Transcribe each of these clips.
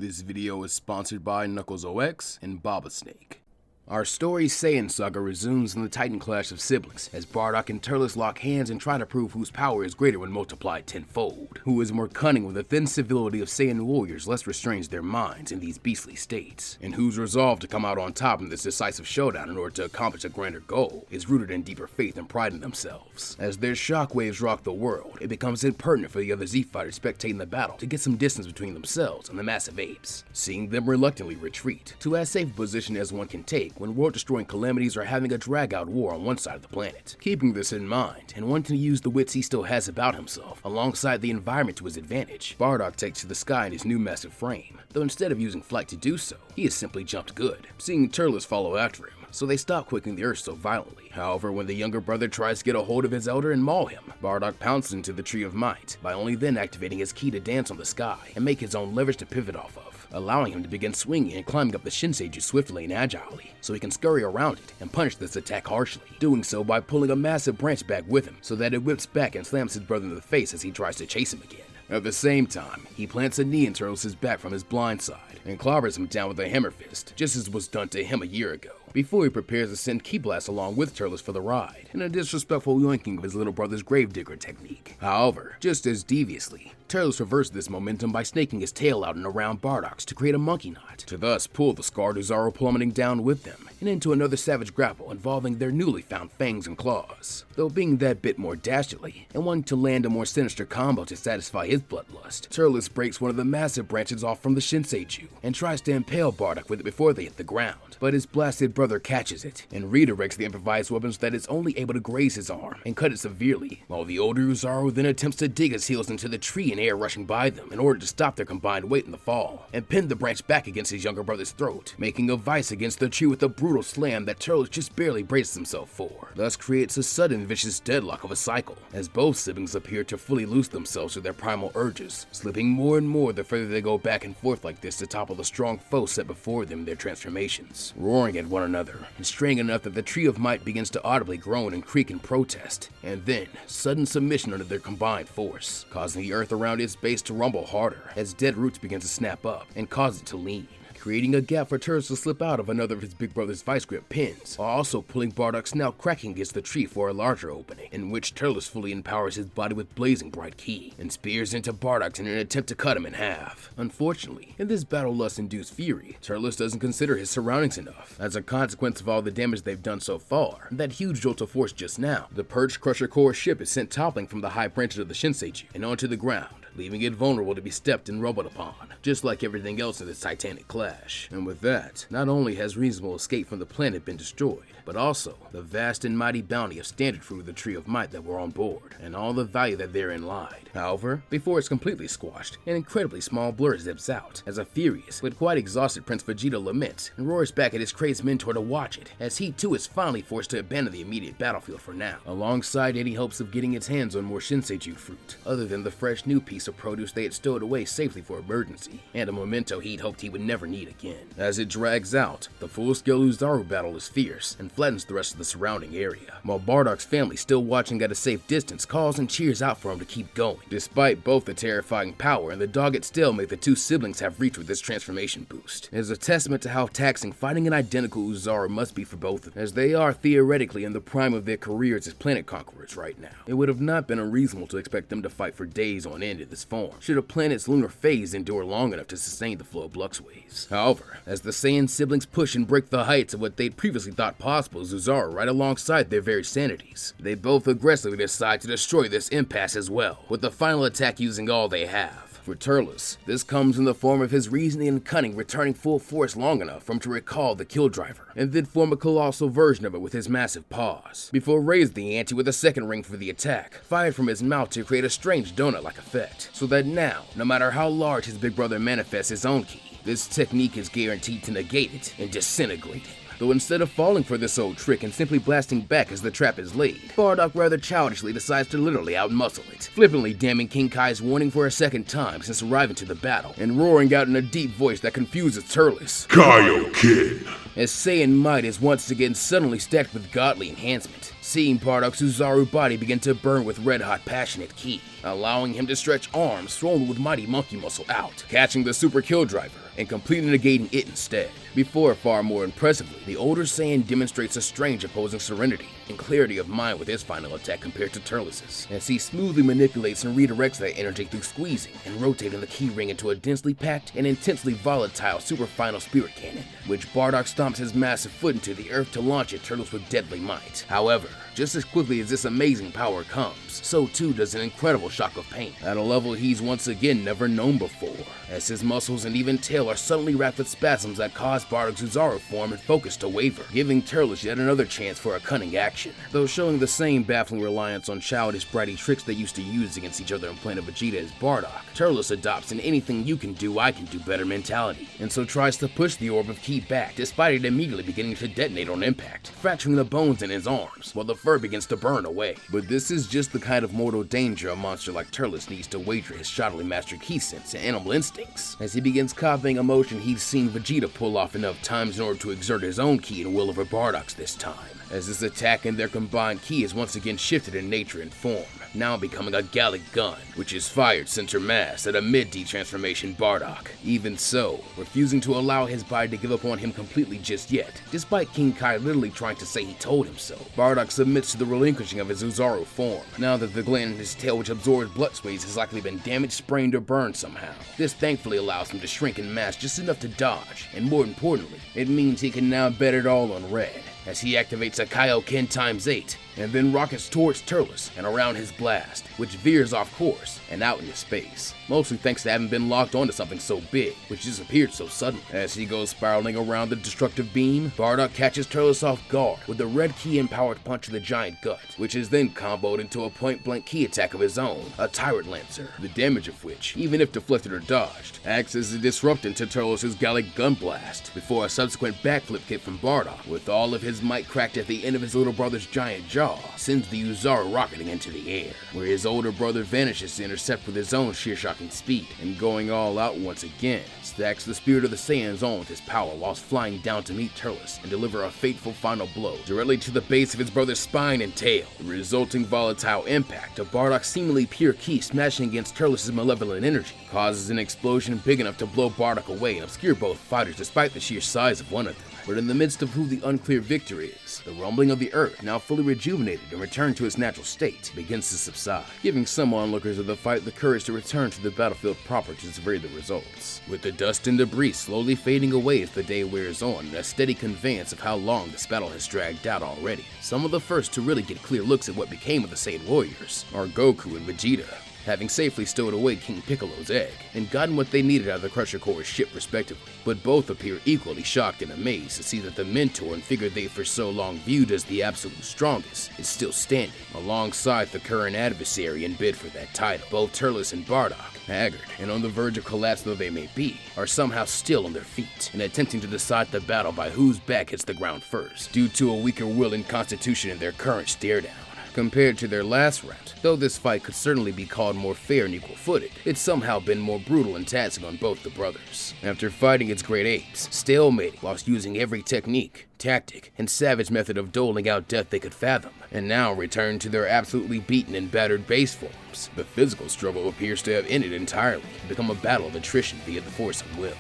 This video is sponsored by KnucklesOX and Snake. Our story's Saiyan saga resumes in the Titan clash of siblings, as Bardock and Turles lock hands and try to prove whose power is greater when multiplied tenfold. Who is more cunning with the thin civility of Saiyan warriors less restrains their minds in these beastly states, and whose resolve to come out on top in this decisive showdown in order to accomplish a grander goal is rooted in deeper faith and pride in themselves. As their shockwaves rock the world, it becomes impertinent for the other Z-fighters spectating the battle to get some distance between themselves and the massive apes, seeing them reluctantly retreat to as safe a position as one can take when world-destroying calamities are having a drag-out war on one side of the planet. Keeping this in mind, and wanting to use the wits he still has about himself, alongside the environment to his advantage, Bardock takes to the sky in his new massive frame, though instead of using flight to do so, he has simply jumped good, seeing Turles follow after him, so they stop quaking the earth so violently. However, when the younger brother tries to get a hold of his elder and maul him, Bardock pounces into the Tree of Might, by only then activating his ki to dance on the sky and make his own leverage to pivot off of, allowing him to begin swinging and climbing up the Shinseiju swiftly and agilely, so he can scurry around it and punish this attack harshly, doing so by pulling a massive branch back with him so that it whips back and slams his brother in the face as he tries to chase him again. At the same time, he plants a knee in Turles' back from his blind side and clobbers him down with a hammer fist, just as was done to him a year ago, before he prepares to send Ki Blast along with Turles for the ride, in a disrespectful yoinking of his little brother's gravedigger technique. However, just as deviously, Turles reversed this momentum by snaking his tail out and around Bardock's to create a monkey knot, to thus pull the scarred Uzaro plummeting down with them, and into another savage grapple involving their newly found fangs and claws. Though being that bit more dastardly, and wanting to land a more sinister combo to satisfy his bloodlust, Turles breaks one of the massive branches off from the Shinseiju, and tries to impale Bardock with it before they hit the ground, but his blasted brother catches it, and redirects the improvised weapon so that it's only able to graze his arm, and cut it severely, while the older Uzaro then attempts to dig his heels into the tree in air rushing by them in order to stop their combined weight in the fall, and pin the branch back against his younger brother's throat, making a vice against the tree with a brutal slam that Turles just barely braces himself for, thus creates a sudden vicious deadlock of a cycle, as both siblings appear to fully lose themselves to their primal urges, slipping more and more the further they go back and forth like this to topple the strong foe set before them in their transformations, roaring at one another, and straying enough that the Tree of Might begins to audibly groan and creak in protest, and then sudden submission under their combined force, causing the earth around its base to rumble harder as dead roots begin to snap up and cause it to lean, creating a gap for Turles to slip out of another of his big brother's vice grip pins, while also pulling Bardock's snout cracking against the tree for a larger opening, in which Turles fully empowers his body with blazing bright ki, and spears into Bardock in an attempt to cut him in half. Unfortunately, in this battle lust-induced fury, Turles doesn't consider his surroundings enough. As a consequence of all the damage they've done so far, and that huge jolt of force just now, the Purge Crusher Core ship is sent toppling from the high branches of the Shinseiju and onto the ground, leaving it vulnerable to be stepped and rumbled upon, just like everything else in this titanic clash. And with that, not only has reasonable escape from the planet been destroyed, but also the vast and mighty bounty of standard fruit of the Tree of Might that were on board, and all the value that therein lied. However, before it's completely squashed, an incredibly small blur zips out, as a furious but quite exhausted Prince Vegeta laments and roars back at his crazed mentor to watch it, as he too is finally forced to abandon the immediate battlefield for now, alongside any hopes of getting its hands on more Shinseiju fruit, other than the fresh new piece of produce they had stowed away safely for emergency, and a memento he'd hoped he would never need again. As it drags out, the full-scale Uzaro battle is fierce and flattens the rest of the surrounding area, while Bardock's family, still watching at a safe distance, calls and cheers out for him to keep going, despite both the terrifying power and the dogged stalemate the two siblings have reached with this transformation boost. It is a testament to how taxing fighting an identical Uzaro must be for both of them, as they are theoretically in the prime of their careers as planet conquerors right now. It would have not been unreasonable to expect them to fight for days on end in this form, should a planet's lunar phase endure long enough to sustain the flow of Blux waves. However, as the Saiyan siblings push and break the heights of what they'd previously thought possible as Uzaro right alongside their very sanities, they both aggressively decide to destroy this impasse as well, with the final attack using all they have. For Turles, this comes in the form of his reasoning and cunning returning full force long enough for him to recall the Kill Driver, and then form a colossal version of it with his massive paws, before raising the ante with a second ring for the attack, fired from his mouth to create a strange donut-like effect, so that now, no matter how large his big brother manifests his own ki, this technique is guaranteed to negate it and disintegrate him. Though instead of falling for this old trick and simply blasting back as the trap is laid, Bardock rather childishly decides to literally outmuscle it, flippantly damning King Kai's warning for a second time since arriving to the battle, and roaring out in a deep voice that confuses Turles, Kaio-ken! as Saiyan might is once again suddenly stacked with godly enhancement, seeing Bardock's Uzaru body begin to burn with red-hot passionate ki, allowing him to stretch arms swollen with mighty monkey muscle out, catching the super kill driver and completely negating it instead. Before, far more impressively, the older Saiyan demonstrates a strange opposing serenity and clarity of mind with his final attack compared to Turles', as he smoothly manipulates and redirects that energy through squeezing and rotating the ki ring into a densely packed and intensely volatile super final spirit cannon, which Bardock stomps his massive foot into the earth to launch at Turles with deadly might. However, just as quickly as this amazing power comes, so too does an incredible shock of pain, at a level he's once again never known before, as his muscles and even tail are suddenly racked with spasms that cause Bardock's Uzaru form and focus to waver, giving Turles yet another chance for a cunning action, though showing the same baffling reliance on childish bratty tricks they used to use against each other in Planet Vegeta as Bardock. Turles adopts an anything you can do I can do better mentality, and so tries to push the orb of ki back, despite it immediately beginning to detonate on impact, fracturing the bones in his arms, while the fur begins to burn away. But this is just the kind of mortal danger a monster like Turles needs to wager his shoddily mastered ki sense and animal instincts, as he begins copying a motion he's seen Vegeta pull off enough times in order to exert his own ki and will over Bardock's this time, as this attack and their combined ki is once again shifted in nature and form, now becoming a Gallic gun, which is fired center mass at a mid-D transformation Bardock. Even so, refusing to allow his body to give up on him completely just yet, despite King Kai literally trying to say he told him so. Bardock submits to the relinquishing of his Uzaru form, now that the gland in his tail which absorbs blood swades has likely been damaged, sprained, or burned somehow. This thankfully allows him to shrink in mass just enough to dodge, and more importantly, it means he can now bet it all on red, as he activates a Kaio-ken ×8, and then rockets towards Turles and around his blast, which veers off course and out into space, mostly thanks to having been locked onto something so big, which disappeared so suddenly. As he goes spiraling around the destructive beam, Bardock catches Turles off guard with a red ki-empowered punch to the giant gut, which is then comboed into a point-blank ki attack of his own, a Tyrant Lancer, the damage of which, even if deflected or dodged, acts as a disruptant to Turles' Gallic gun blast, before a subsequent backflip kick from Bardock, with all of his might cracked at the end of his little brother's giant jaw, sends the Uzaru rocketing into the air, where his older brother vanishes to intercept with his own sheer-shocking speed, and going all out once again, stacks the spirit of the Saiyans on with his power whilst flying down to meet Turles and deliver a fateful final blow directly to the base of his brother's spine and tail. The resulting volatile impact of Bardock's seemingly pure ki smashing against Turles' malevolent energy causes an explosion big enough to blow Bardock away and obscure both fighters despite the sheer size of one of them. But in the midst of who the unclear victor is, the rumbling of the earth, now fully rejuvenated and returned to its natural state, begins to subside, giving some onlookers of the fight the courage to return to the battlefield proper to survey the results, with the dust and debris slowly fading away as the day wears on in a steady conveyance of how long this battle has dragged out already. Some of the first to really get clear looks at what became of the Saiyan warriors are Goku and Vegeta, having safely stowed away King Piccolo's egg and gotten what they needed out of the Crusher Corps' ship respectively, but both appear equally shocked and amazed to see that the mentor and figure they for so long viewed as the absolute strongest is still standing, alongside the current adversary in bid for that title. Both Turles and Bardock, haggard and on the verge of collapse though they may be, are somehow still on their feet and attempting to decide the battle by whose back hits the ground first, due to a weaker will and constitution in their current stare-down. Compared to their last round, though this fight could certainly be called more fair and equal-footed, it's somehow been more brutal and taxing on both the brothers. After fighting its great apes, stalemating whilst using every technique, tactic, and savage method of doling out death they could fathom, and now return to their absolutely beaten and battered base forms, the physical struggle appears to have ended entirely and become a battle of attrition via the force of will.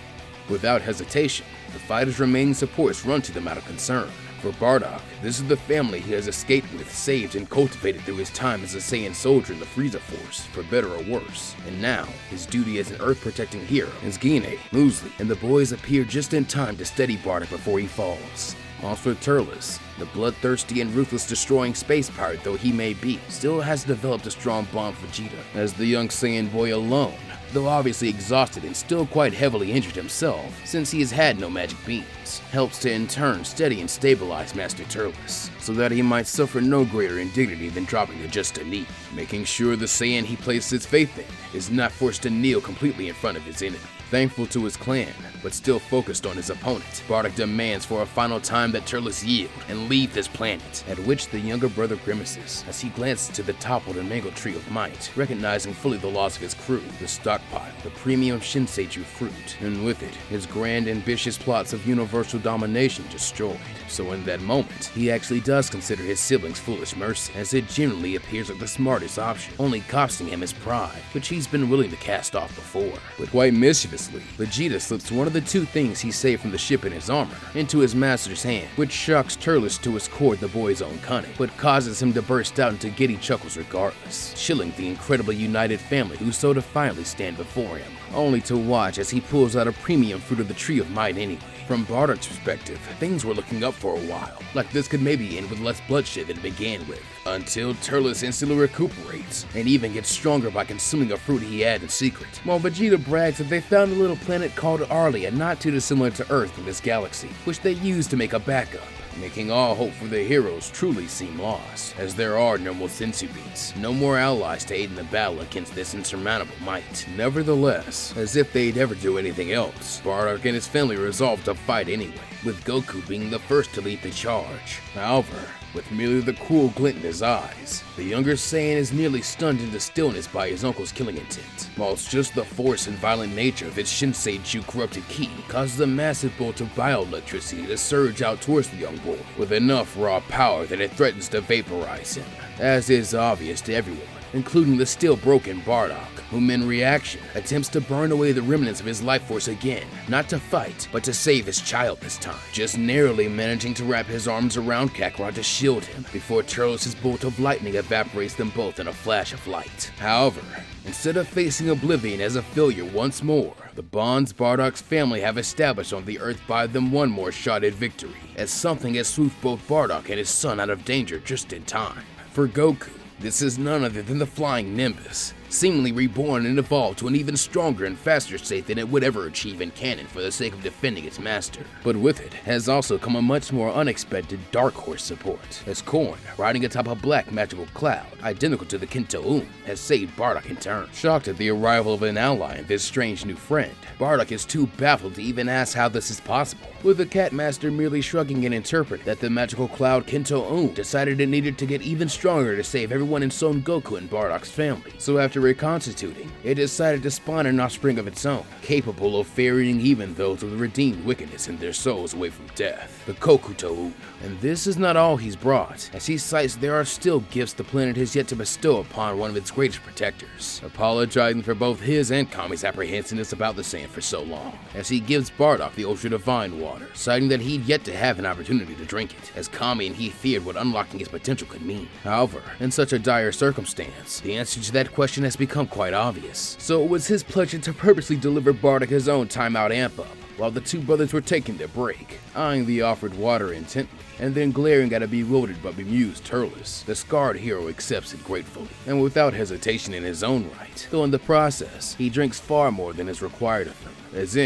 Without hesitation, the fighters' remaining supports run to them out of concern. For Bardock, this is the family he has escaped with, saved, and cultivated through his time as a Saiyan soldier in the Frieza Force, for better or worse. And now, his duty as an Earth-protecting hero is Gine, Muesli, and the boys appear just in time to steady Bardock before he falls. As for Turles, the bloodthirsty and ruthless destroying space pirate though he may be, still has developed a strong bond with Vegeta, as the young Saiyan boy alone, though obviously exhausted and still quite heavily injured himself, since he has had no magic beams, helps to in turn steady and stabilize Master Turles, so that he might suffer no greater indignity than dropping to just a knee, making sure the Saiyan he places his faith in is not forced to kneel completely in front of his enemy. Thankful to his clan, but still focused on his opponent, Bardock demands for a final time that Turles yield and leave this planet, at which the younger brother grimaces as he glances to the toppled and mangled tree of might, recognizing fully the loss of his crew, the stock stockpile, the premium Shinseiju fruit, and with it, his grand ambitious plots of universal domination destroyed. So in that moment, he actually does consider his siblings' foolish mercy, as it generally appears like the smartest option, only costing him his pride, which he's been willing to cast off before. But quite mischievously, Vegeta slips one of the two things he saved from the ship in his armor into his master's hand, which shocks Turles to his core, the boy's own cunning, but causes him to burst out into giddy chuckles regardless, chilling the incredibly united family who so defiantly stand before him, only to watch as he pulls out a premium fruit of the Tree of Might anyway. From Bardock's perspective, things were looking up for a while, like this could maybe end with less bloodshed than it began with, until Turles instantly recuperates, and even gets stronger by consuming a fruit he had in secret. While Vegeta brags that they found a little planet called Arlia not too dissimilar to Earth in this galaxy, which they used to make a backup, making all hope for the heroes truly seem lost, as there are no more senzu beans, no more allies to aid in the battle against this insurmountable might. Nevertheless, as if they'd ever do anything else, Bardock and his family resolved to fight anyway, with Goku being the first to lead the charge. However, with merely the cruel glint in his eyes, the younger Saiyan is nearly stunned into stillness by his uncle's killing intent, whilst just the force and violent nature of his Shinseiju corrupted ki causes a massive bolt of bioelectricity to surge out towards the young boy, with enough raw power that it threatens to vaporize him, as is obvious to everyone, including the still broken Bardock, whom in reaction attempts to burn away the remnants of his life force again, not to fight, but to save his child this time, just narrowly managing to wrap his arms around Kakarot to shield him, before Turles' bolt of lightning evaporates them both in a flash of light. However, instead of facing oblivion as a failure once more, the bonds Bardock's family have established on the Earth buy them one more shot at victory, as something has swooped both Bardock and his son out of danger just in time. For Goku, this is none other than the Flying Nimbus, seemingly reborn and evolved to an even stronger and faster state than it would ever achieve in canon for the sake of defending its master. But with it has also come a much more unexpected Dark Horse support, as Korn, riding atop a black magical cloud, identical to the Kinto-un, has saved Bardock in turn. Shocked at the arrival of an ally and this strange new friend, Bardock is too baffled to even ask how this is possible, with the Cat Master merely shrugging and interpreting that the magical cloud Kinto-un decided it needed to get even stronger to save everyone in Son Goku and Bardock's family. So after reconstituting, it decided to spawn an offspring of its own, capable of ferrying even those with redeemed wickedness in their souls away from death, the Kokuto-un. And this is not all he's brought, as he cites there are still gifts the planet has yet to bestow upon one of its greatest protectors, apologizing for both his and Kami's apprehensiveness about the Saiyan for so long, as he gives Bardock the ultra divine water, citing that he'd yet to have an opportunity to drink it, as Kami and he feared what unlocking his potential could mean. However, in such a dire circumstance, the answer to that question has become quite obvious, so it was his pleasure to purposely deliver Bardock his own timeout amp-up, while the two brothers were taking their break, eyeing the offered water intently, and then glaring at a bewildered but bemused Turles. The scarred hero accepts it gratefully, and without hesitation in his own right, though in the process, he drinks far more than is required of him. As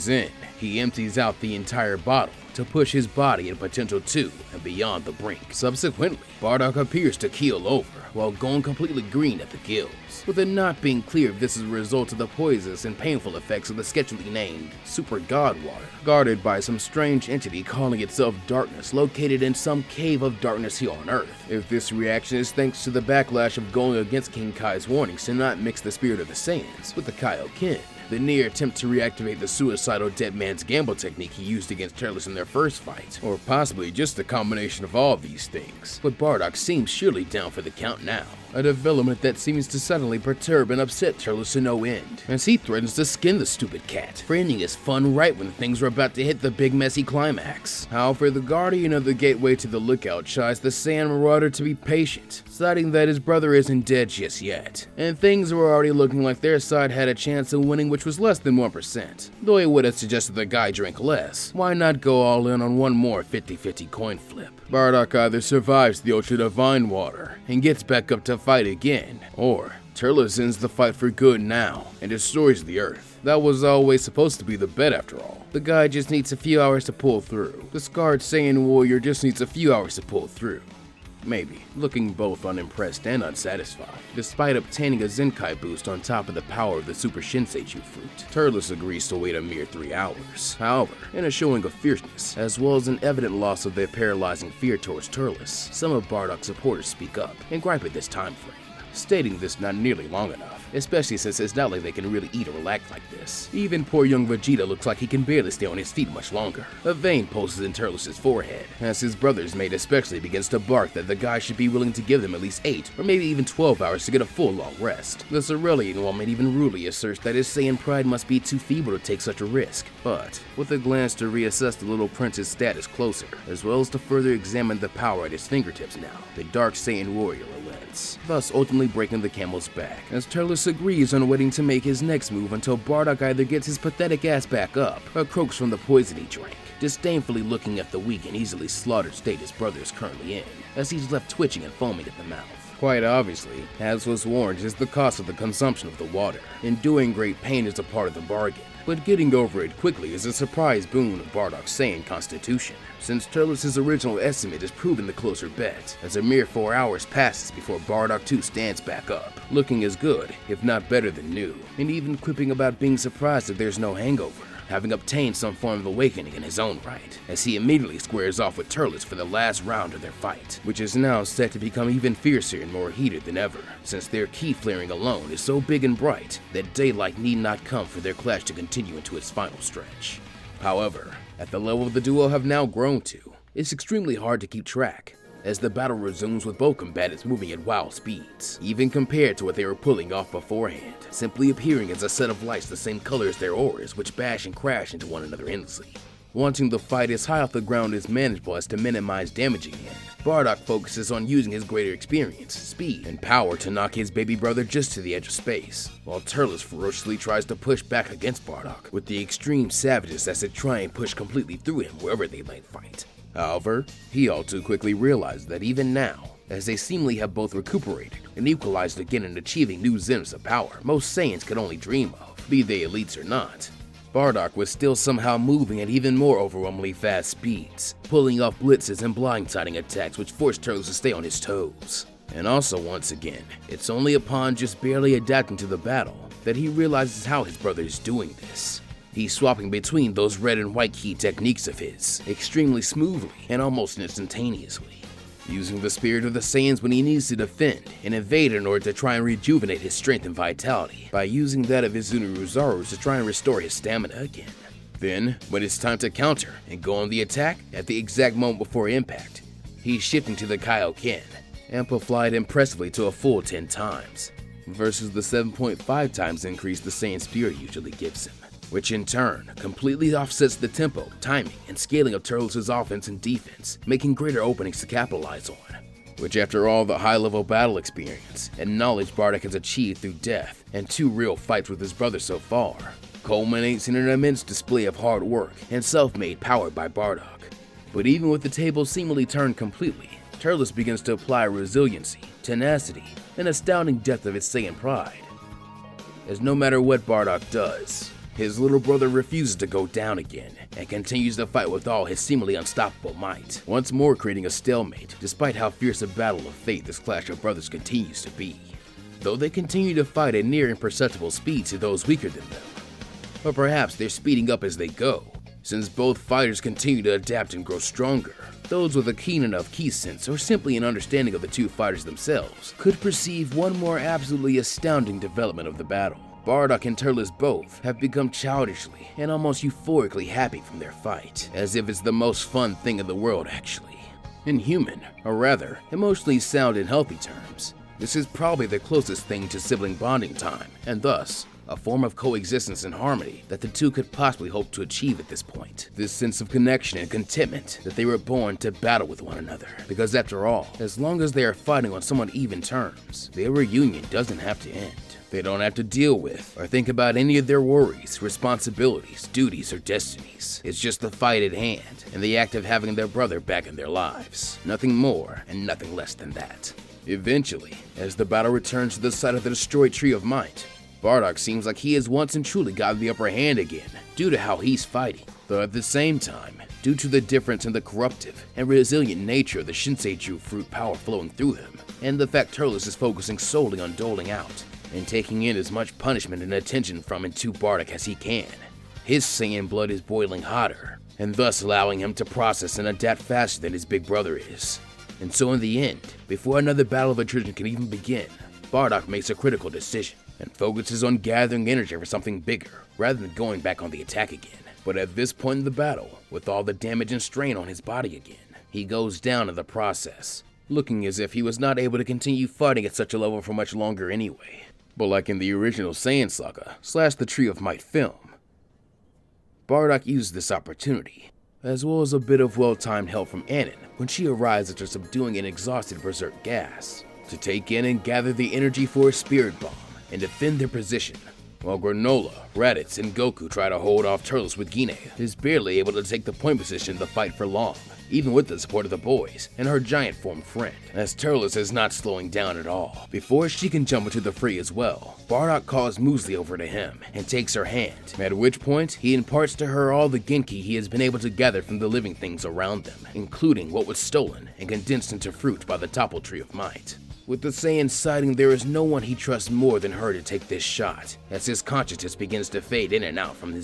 in, he empties out the entire bottle to push his body and potential to and beyond the brink. Subsequently, Bardock appears to keel over, while going completely green at the gills, with it not being clear if this is a result of the poisonous and painful effects of the sketchily named Super God Water, guarded by some strange entity calling itself Darkness, located in some cave of darkness here on Earth. If this reaction is thanks to the backlash of going against King Kai's warnings to not mix the spirit of the Saiyans with the Kaio-ken, the near attempt to reactivate the suicidal dead man's gamble technique he used against Turles in their first fight, or possibly just a combination of all these things. But Bardock seems surely down for the count now, a development that seems to suddenly perturb and upset Turles to no end, as he threatens to skin the stupid cat, ending his fun right when things were about to hit the big messy climax. However, the guardian of the gateway to the lookout chides the Saiyan marauder to be patient, citing that his brother isn't dead just yet, and things were already looking like their side had a chance of winning, which was less than 1%. Though he would have suggested the guy drink less, why not go all in on one more 50-50 coin flip? Bardock either survives the Ultra Divine Water and gets back up to fight again, or Turles ends the fight for good now and destroys the Earth. That was always supposed to be the bet after all. The guy just needs a few hours to pull through. The scarred Saiyan warrior just needs a few hours to pull through. Maybe, looking both unimpressed and unsatisfied, despite obtaining a Zenkai boost on top of the power of the Super Shinseiju fruit. Turles agrees to wait a mere 3 hours. However, in a showing of fierceness, as well as an evident loss of their paralyzing fear towards Turles, some of Bardock's supporters speak up and gripe at this time frame, stating this not nearly long enough, especially since it's not like they can really eat or relax like this. Even poor young Vegeta looks like he can barely stay on his feet much longer. A vein pulses in Turles' forehead, as his brother's mate especially begins to bark that the guy should be willing to give them at least 8 or maybe even 12 hours to get a full long rest. The Cerulean woman even rudely asserts that his Saiyan pride must be too feeble to take such a risk, but with a glance to reassess the little prince's status closer, as well as to further examine the power at his fingertips now, the Dark Saiyan warrior relents, thus ultimately breaking the camel's back, as Turles agrees on waiting to make his next move until Bardock either gets his pathetic ass back up or croaks from the poison he drank, disdainfully looking at the weak and easily slaughtered state his brother is currently in, as he's left twitching and foaming at the mouth. Quite obviously, as was warned, is the cost of the consumption of the water. Enduring great pain is a part of the bargain, but getting over it quickly is a surprise boon of Bardock's Saiyan constitution, since Turles' original estimate is proven the closer bet, as a mere 4 hours passes before Bardock too stands back up, looking as good, if not better than new, and even quipping about being surprised that there's no hangover, having obtained some form of awakening in his own right, as he immediately squares off with Turles for the last round of their fight, which is now set to become even fiercer and more heated than ever, since their ki flaring alone is so big and bright that daylight need not come for their clash to continue into its final stretch. However, at the level the duo have now grown to, it's extremely hard to keep track, as the battle resumes with both combatants moving at wild speeds, even compared to what they were pulling off beforehand, simply appearing as a set of lights the same color as their auras, which bash and crash into one another endlessly. Wanting the fight as high off the ground as manageable as to minimize damaging him, Bardock focuses on using his greater experience, speed, and power to knock his baby brother just to the edge of space, while Turles ferociously tries to push back against Bardock with the extreme savageness as they try and push completely through him wherever they might fight. However, he all too quickly realized that even now, as they seemingly have both recuperated and equalized again in achieving new zeniths of power most Saiyans could only dream of, be they elites or not, Bardock was still somehow moving at even more overwhelmingly fast speeds, pulling off blitzes and blindsiding attacks which forced Turles to stay on his toes. And also once again, it's only upon just barely adapting to the battle that he realizes how his brother is doing this. He's swapping between those red and white key techniques of his, extremely smoothly and almost instantaneously, using the spirit of the Saiyans when he needs to defend and invade in order to try and rejuvenate his strength and vitality, by using that of his Zunuruzaru to try and restore his stamina again. Then, when it's time to counter and go on the attack at the exact moment before impact, he's shifting to the Kaio-ken, amplified impressively to a full 10 times, versus the 7.5 times increase the Saiyan spirit usually gives him, which in turn completely offsets the tempo, timing, and scaling of Turles' offense and defense, making greater openings to capitalize on, which after all the high-level battle experience and knowledge Bardock has achieved through death and 2 real fights with his brother so far, culminates in an immense display of hard work and self-made power by Bardock. But even with the tables seemingly turned completely, Turles begins to apply resiliency, tenacity, and astounding depth of its Saiyan pride, as no matter what Bardock does, his little brother refuses to go down again and continues to fight with all his seemingly unstoppable might, once more creating a stalemate despite how fierce a battle of fate this clash of brothers continues to be, though they continue to fight at near imperceptible speed to those weaker than them. But perhaps they're speeding up as they go, since both fighters continue to adapt and grow stronger. Those with a keen enough ki sense or simply an understanding of the two fighters themselves could perceive one more absolutely astounding development of the battle. Bardock and Turles both have become childishly and almost euphorically happy from their fight, as if it's the most fun thing in the world actually. In human, or rather, emotionally sound and healthy terms, this is probably the closest thing to sibling bonding time, and thus, a form of coexistence and harmony that the two could possibly hope to achieve at this point. This sense of connection and contentment that they were born to battle with one another. Because after all, as long as they are fighting on somewhat even terms, their reunion doesn't have to end. They don't have to deal with or think about any of their worries, responsibilities, duties, or destinies. It's just the fight at hand and the act of having their brother back in their lives. Nothing more and nothing less than that. Eventually, as the battle returns to the site of the destroyed Tree of Might, Bardock seems like he has once and truly gotten the upper hand again due to how he's fighting, though at the same time, due to the difference in the corruptive and resilient nature of the Shinsei-ju fruit power flowing through him, and the fact Turles is focusing solely on doling out and taking in as much punishment and attention from and to Bardock as he can. His Saiyan blood is boiling hotter, and thus allowing him to process and adapt faster than his big brother is. And so in the end, before another battle of attrition can even begin, Bardock makes a critical decision. and focuses on gathering energy for something bigger rather than going back on the attack again. But at this point in the battle, with all the damage and strain on his body again, he goes down in the process, looking as if he was not able to continue fighting at such a level for much longer anyway. But like in the original Saiyan saga / the Tree of Might film, Bardock uses this opportunity, as well as a bit of well-timed help from Anon when she arrives after subduing an exhausted berserk gas, to take in and gather the energy for a spirit bomb and defend their position, while Granola, Raditz, and Goku try to hold off Turles with Gine, is barely able to take the point position in the fight for long, even with the support of the boys and her giant form friend, as Turles is not slowing down at all. Before she can jump into the fray as well, Bardock calls Muesli over to him and takes her hand, at which point he imparts to her all the Genki he has been able to gather from the living things around them, including what was stolen and condensed into fruit by the Topple Tree of Might. With the Saiyan citing there is no one he trusts more than her to take this shot, as his consciousness begins to fade in and out from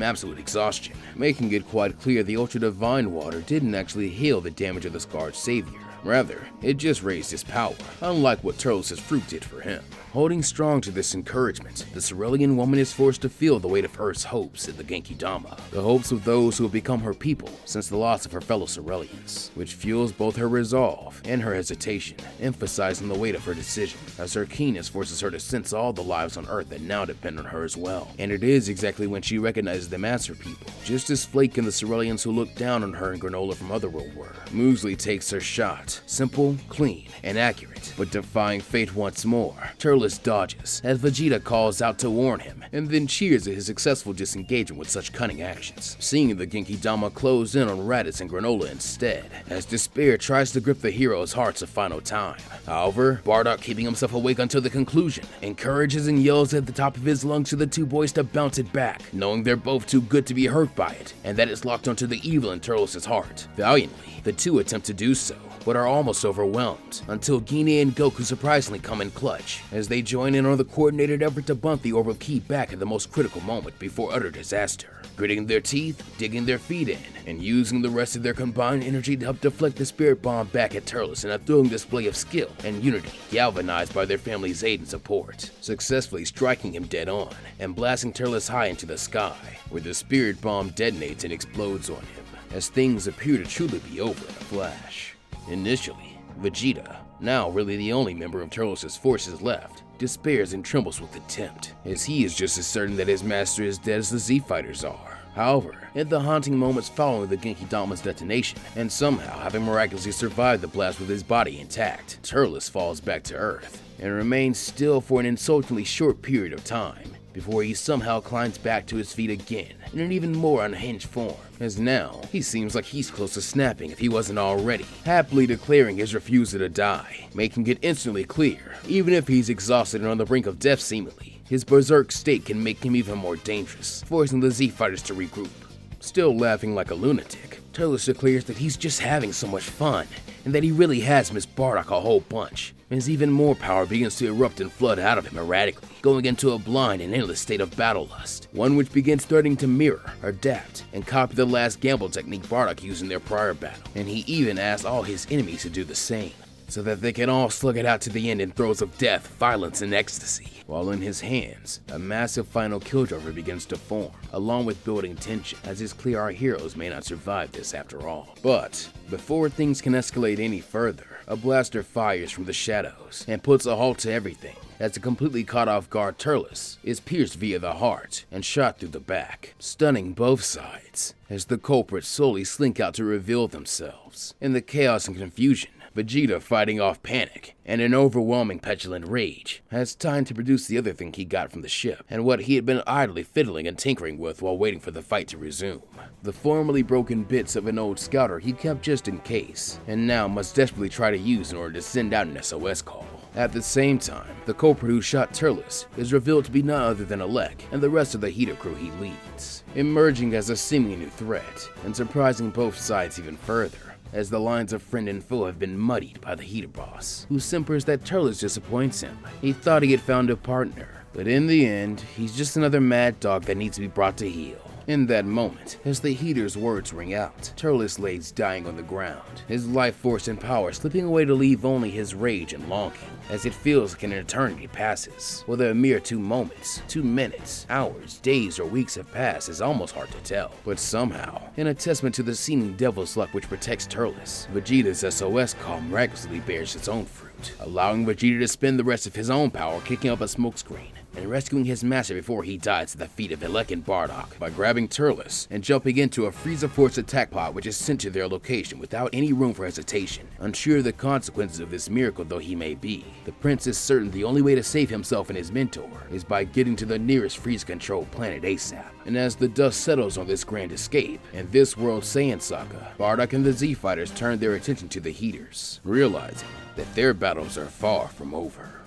absolute exhaustion, making it quite clear the Ultra Divine Water didn't actually heal the damage of the scarred savior. Rather, it just raised his power, unlike what Turles' fruit did for him. Holding strong to this encouragement, the Cerulean woman is forced to feel the weight of Earth's hopes in the Genki Dama, the hopes of those who have become her people since the loss of her fellow Ceruleans, which fuels both her resolve and her hesitation, emphasizing the weight of her decision, as her keenness forces her to sense all the lives on Earth that now depend on her as well. And it is exactly when she recognizes them as her people, just as Flake and the Ceruleans who looked down on her and Granola from Otherworld were. Muesli takes her shot, simple, clean, and accurate, but defying fate once more. Turles dodges as Vegeta calls out to warn him, and then cheers at his successful disengagement with such cunning actions, seeing the Genki Dama close in on Raditz and Granola instead, as despair tries to grip the heroes' hearts a final time. However, Bardock, keeping himself awake until the conclusion, encourages and yells at the top of his lungs to the two boys to bounce it back, knowing they're both too good to be hurt by it, and that it's locked onto the evil in Turles' heart. Valiantly, the two attempt to do so, but are almost overwhelmed, until Gine and Goku surprisingly come in clutch, as they join in on the coordinated effort to bump the Orb of Ki back at the most critical moment before utter disaster, gritting their teeth, digging their feet in, and using the rest of their combined energy to help deflect the spirit bomb back at Turles in a thrilling display of skill and unity, galvanized by their family's aid and support, successfully striking him dead on, and blasting Turles high into the sky, where the spirit bomb detonates and explodes on him, as things appear to truly be over in a flash. Initially, Vegeta, now really the only member of Turles' forces left, despairs and trembles with contempt, as he is just as certain that his master is dead as the Z-Fighters are. However, in the haunting moments following the Genki Dama's detonation, and somehow having miraculously survived the blast with his body intact, Turles falls back to Earth, and remains still for an insultingly short period of time, before he somehow climbs back to his feet again in an even more unhinged form, as now he seems like he's close to snapping if he wasn't already, happily declaring his refusal to die, making it instantly clear, even if he's exhausted and on the brink of death seemingly, his berserk state can make him even more dangerous, forcing the Z-Fighters to regroup. Still laughing like a lunatic, Turles declares that he's just having so much fun, and that he really has missed Bardock a whole bunch, as even more power begins to erupt and flood out of him erratically, going into a blind and endless state of battle lust, one which begins starting to mirror, adapt, and copy the last gamble technique Bardock used in their prior battle, and he even asks all his enemies to do the same, so that they can all slug it out to the end in throes of death, violence, and ecstasy, while in his hands, a massive final killdriver begins to form, along with building tension, as it's clear our heroes may not survive this after all. But before things can escalate any further, a blaster fires from the shadows and puts a halt to everything, as the completely caught off guard Turles is pierced via the heart and shot through the back, stunning both sides, as the culprits slowly slink out to reveal themselves. In the chaos and confusion, Vegeta, fighting off panic and an overwhelming petulant rage, has time to produce the other thing he got from the ship, and what he had been idly fiddling and tinkering with while waiting for the fight to resume. The formerly broken bits of an old scouter he kept just in case, and now must desperately try to use in order to send out an SOS call. At the same time, the culprit who shot Turles is revealed to be none other than Alec and the rest of the Heater crew he leads, emerging as a seemingly new threat, and surprising both sides even further, as the lines of friend and foe have been muddied by the Heater boss, who simpers that Turles disappoints him. He thought he had found a partner, but in the end, he's just another mad dog that needs to be brought to heel. In that moment, as the heater's words ring out, Turles lays dying on the ground, his life force and power slipping away to leave only his rage and longing, as it feels like an eternity passes. Whether a mere 2 moments, 2 minutes, hours, days, or weeks have passed is almost hard to tell. But somehow, in a testament to the seeming devil's luck which protects Turles, Vegeta's SOS call miraculously bears its own fruit, allowing Vegeta to spend the rest of his own power kicking up a smokescreen and rescuing his master before he dies at the feet of Elec and Bardock by grabbing Turles and jumping into a Frieza Force attack pod which is sent to their location without any room for hesitation. Unsure of the consequences of this miracle though he may be, the prince is certain the only way to save himself and his mentor is by getting to the nearest Frieza-controlled planet ASAP. And as the dust settles on this grand escape, in this world Saiyan saga, Bardock and the Z-Fighters turn their attention to the heaters, realizing that their battles are far from over.